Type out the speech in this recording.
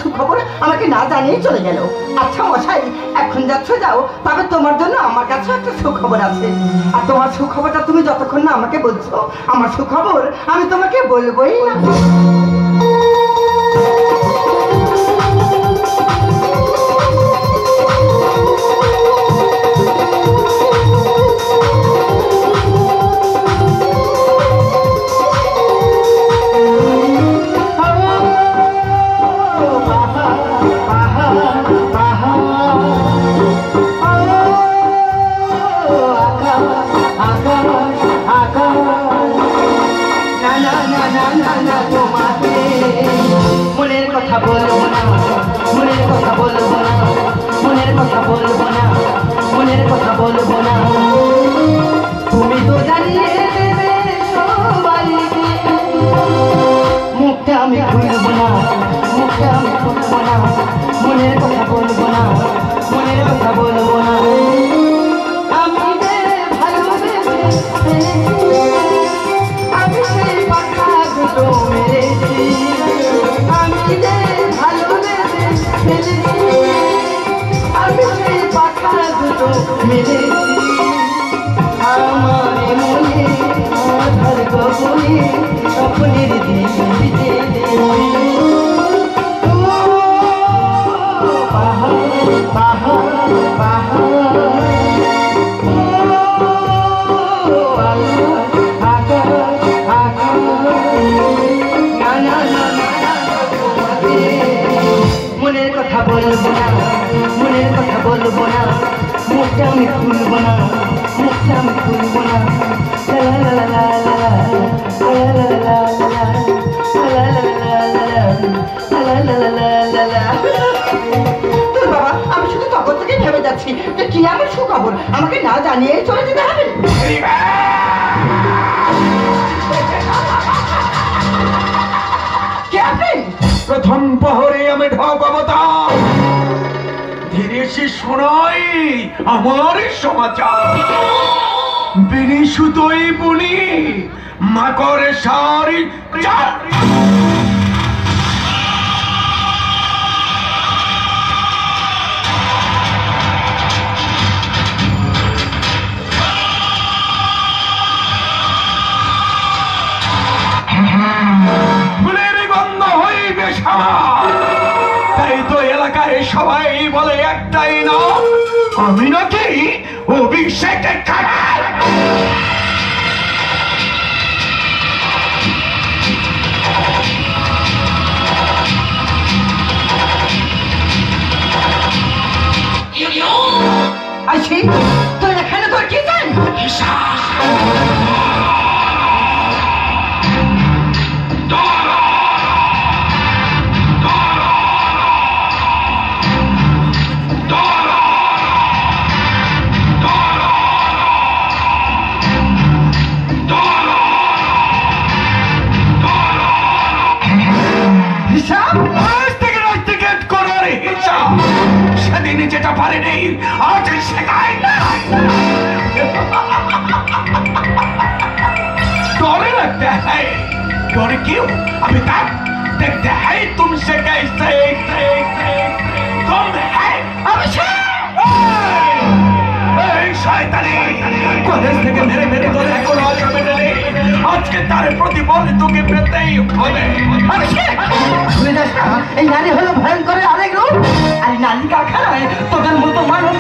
সুখবর আমাকে না জানিয়ে চলে গেল। আচ্ছা মশাই, এখন যাচ্ছ যাও, তবে তোমার জন্য আমার কাছে একটা সুখবর আছে। আর তোমার সুখবরটা তুমি যতক্ষণ না আমাকে বলছো আমার সুখবর আমি তোমাকে বলবোই না। মনের কথা বলবো না, মনের কথা বলবো না, মনের কথা বলবো না, মনের কথা বলবো না। তুমি তো জানিয়ে দেবে সবাইকে, মুখটা আমি খুলবো না, মুখটা আমি খুলবো না, মনের কথা বলবো না, মনের কথা বলবো না। আমি যে ভালোবেসে আমি সেই পাখা দুটো মেরেছি, আমি যে ভালোবেসে আমি সেই পাখা দুটো মেরেছি। আমার মনে আধার গগনে স্বপ্নের দিকে পাহাড় পাহাড় পাহাড় মনের কথা বলবো না, মনের কথা বলবো না, মুখটা আমি খুলবো না, মুখটা আমি খুলবো না। বাবা, আমি শুধু তখন থেকে ভেবে যাচ্ছি যে কি আমার সুখবর আমাকে না জানিয়ে চলে যেতে হবে। প্রথম প্রহরে আমি ঢাকাবতার ধীরে সে শোনাই আমার সমাচার। বিনি সুতোই বুনি মাকর সারি তাই তো এলাকায় সবাই বলে একটাই না, আমি নাকি অভিষেকের খারাপ। আছি তো এখানে তোর কি চাই? সেদিন যেটা পারেনি আজ শেখাই না। डरे लगता है, डरे क्यों? अभी तक देखते हैं तुमसे कैसे तुम है কলেজ থেকে মেরে মেরে তোর এখন আসবে না। আজকে তার প্রতিফল তোকে পেতেই হবে। এই নারী হলো ভয়ঙ্কর আরেক রূপ, আর নারী কারখানায় তোদের মতো মানুষ